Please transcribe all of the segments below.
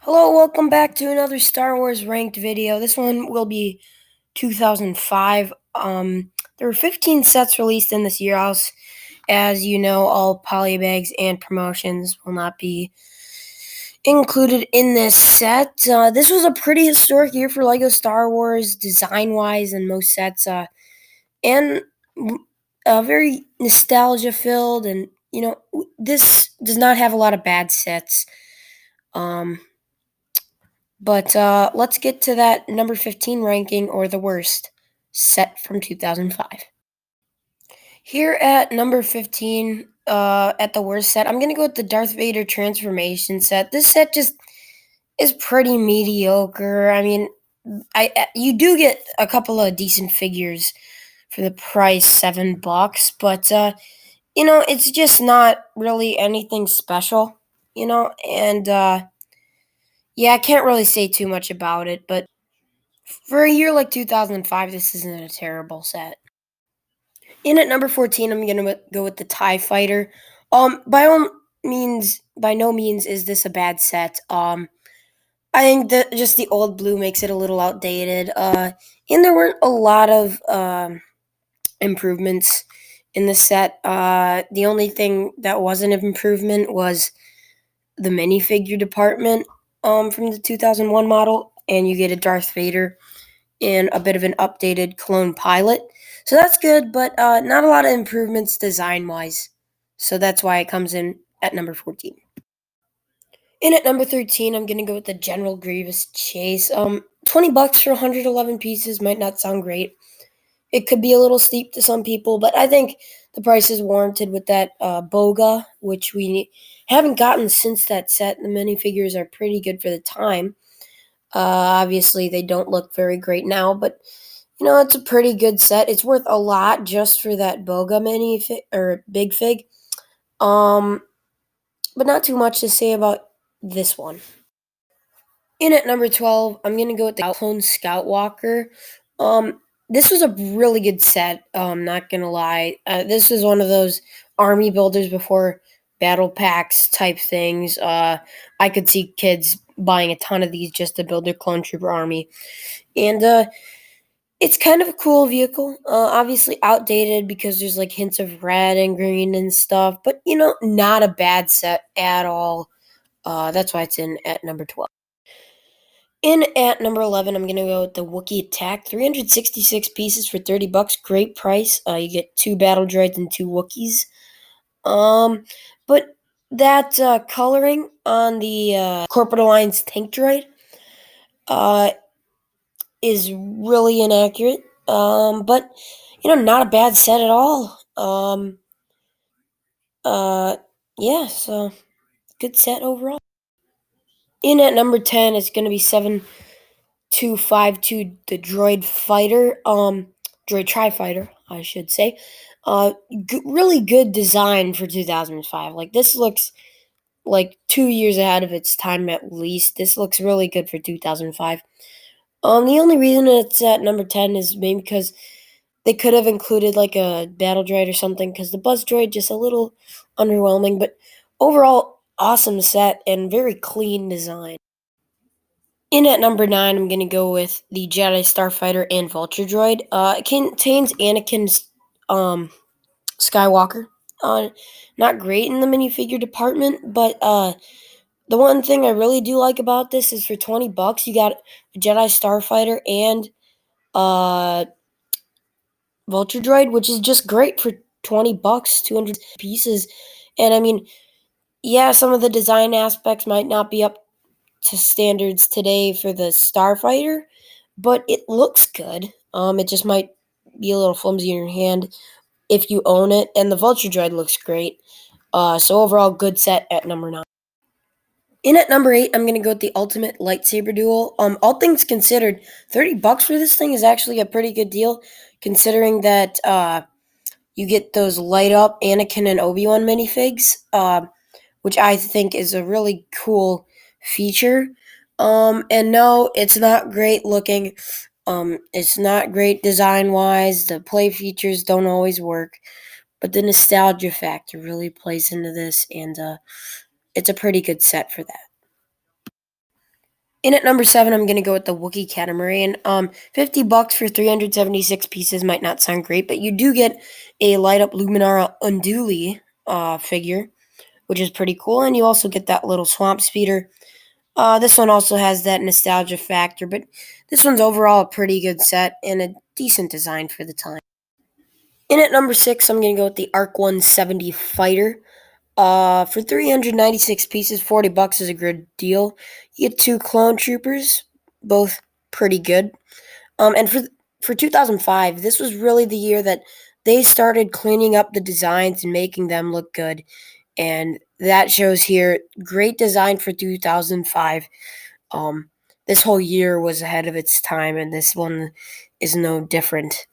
Hello, welcome back to another Star Wars ranked video. This one will be 2005. There were 15 sets released in this year. As you know, all polybags and promotions will not be included in this set. This was a pretty historic year for LEGO Star Wars, design-wise, and most sets, and very nostalgia-filled. And this does not have a lot of bad sets. But let's get to that number 15 ranking, or the worst set from 2005. Here at number 15, at the worst set, I'm going to go with the Darth Vader transformation set. This set just is pretty mediocre. I mean, you do get a couple of decent figures for the price, $7, but it's just not really anything special, and yeah, I can't really say too much about it, but for a year like 2005, this isn't a terrible set. In at number 14, I'm going to go with the TIE Fighter. By no means is this a bad set. I think that just the old blue makes it a little outdated. And there weren't a lot of improvements in the set. The only thing that wasn't an improvement was the minifigure department from the 2001 model, and you get a Darth Vader and a bit of an updated clone pilot. So that's good, but not a lot of improvements design-wise. So that's why it comes in at number 14. In at number 13, I'm going to go with the General Grievous Chase. $20 for 111 pieces might not sound great. It could be a little steep to some people, but I think the price is warranted with that Boga, which we haven't gotten since that set. The minifigures are pretty good for the time. Obviously, they don't look very great now, but it's a pretty good set. It's worth a lot just for that Boga big fig. But not too much to say about this one. In at number 12, I'm gonna go with the Clone Scout Walker. This was a really good set. Not gonna lie, this was one of those army builders before battle packs type things. I could see kids buying a ton of these just to build their clone trooper army, and it's kind of a cool vehicle. Obviously outdated because there's like hints of red and green and stuff, but not a bad set at all. That's why it's in at number 12. In at number 11, I'm going to go with the Wookie Attack. 366 pieces for $30. Great price. You get 2 battle droids and 2 Wookiees. But that coloring on the Corporate Alliance tank droid is really inaccurate. But not a bad set at all. Uh, yeah, so good set overall. In at number 10, it's going to be 7252, the Droid Fighter. Droid Tri-Fighter, I should say. Really good design for 2005. Like, this looks like 2 years ahead of its time at least. This looks really good for 2005. The only reason it's at number 10 is maybe because they could have included like a battle droid or something, because the buzz droid just a little underwhelming, but overall awesome set and very clean design. In at number 9, I'm going to go with the Jedi Starfighter and Vulture Droid. It contains Anakin Skywalker. Not great in the minifigure department, but the one thing I really do like about this is for $20, you got a Jedi Starfighter and Vulture Droid, which is just great for $20, 200 pieces. And I mean, yeah, some of the design aspects might not be up to standards today for the Starfighter, but it looks good. It just might be a little flimsy in your hand if you own it, and the Vulture Droid looks great. So overall, good set at number 9. In at number 8, I'm going to go with the Ultimate Lightsaber Duel. All things considered, $30 for this thing is actually a pretty good deal, considering that you get those light up Anakin and Obi-Wan minifigs, which I think is a really cool feature. And no, it's not great looking. It's not great design-wise. The play features don't always work, but the nostalgia factor really plays into this, and it's a pretty good set for that. In at number 7, I'm gonna go with the Wookie Catamaran. $50 for 376 pieces might not sound great, but you do get a light up Luminara Unduli figure, which is pretty cool, and you also get that little swamp speeder. This one also has that nostalgia factor, but this one's overall a pretty good set and a decent design for the time. In at number 6, I'm gonna go with the Arc 170 Fighter. For 396 pieces, $40 is a good deal. You get 2 clone troopers, both pretty good. And for 2005, this was really the year that they started cleaning up the designs and making them look good. And that shows here great design for 2005. Um, this whole year was ahead of its time, and this one is no different.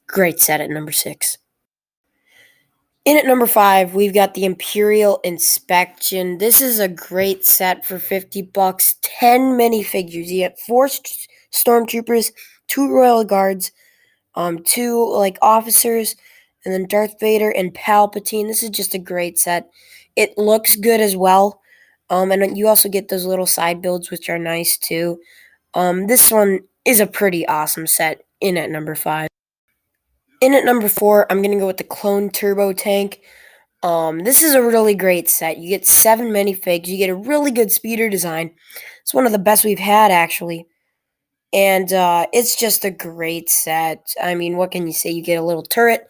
Great set at number 6. In at number 5, we've got the Imperial Inspection. This is a great set for $50. 10 minifigures. You get 4 stormtroopers, 2 royal guards, 2 like officers, and then Darth Vader and Palpatine. This is just a great set. It looks good as well. And you also get those little side builds, which are nice too. This one is a pretty awesome set. In at number 5. In at number 4, I'm gonna go with the Clone Turbo Tank. This is a really great set. You get 7 minifigs. You get a really good speeder design. It's one of the best we've had, actually. And it's just a great set. I mean, what can you say? You get a little turret,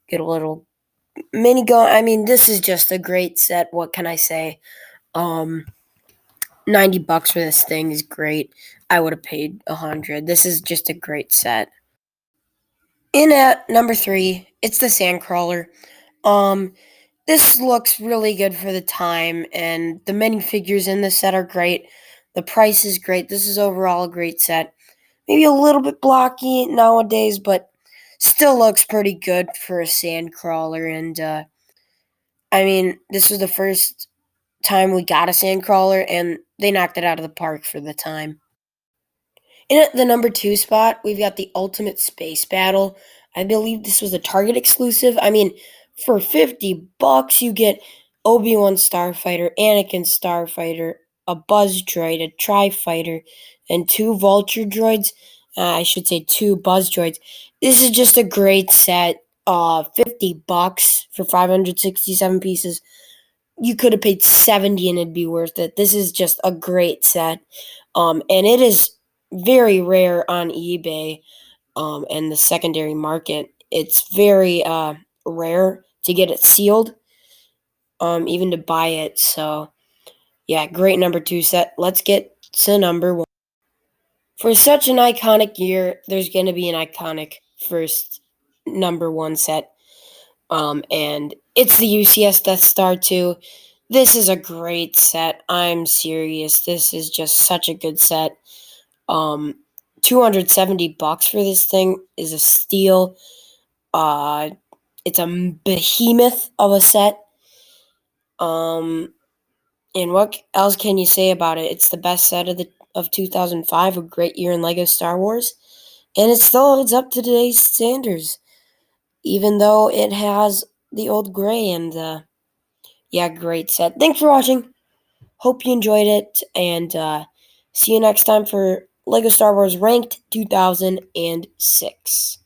get a little minigun. I mean, this is just a great set. What can I say? $90 for this thing is great. I would have paid $100. This is just a great set. In at number 3, it's the Sandcrawler. This looks really good for the time, and the minifigures in this set are great. The price is great. This is overall a great set. Maybe a little bit blocky nowadays, but still looks pretty good for a Sandcrawler. And I mean, this was the first time we got a Sandcrawler, and they knocked it out of the park for the time. In at the number 2 spot, we've got the Ultimate Space Battle. I believe this was a Target exclusive. I mean, for $50, you get Obi-Wan Starfighter, Anakin Starfighter, a Buzz Droid, a Tri-Fighter, and 2 Vulture Droids. I should say 2 Buzz Droids. This is just a great set. $50 for 567 pieces. You could have paid 70 and it'd be worth it. This is just a great set. And it is very rare on eBay and the secondary market. It's very rare to get it sealed, even to buy it. So, yeah, great number 2 set. Let's get to number 1. For such an iconic year, there's going to be an iconic first number 1 set. And it's the UCS Death Star 2. This is a great set. I'm serious. This is just such a good set. $270 for this thing is a steal. It's a behemoth of a set. And what else can you say about it? It's the best set of 2005, a great year in Lego Star Wars, and it still holds up to today's standards, even though it has the old gray. And yeah, great set. Thanks for watching. Hope you enjoyed it, and see you next time for Lego Star Wars Ranked 2006.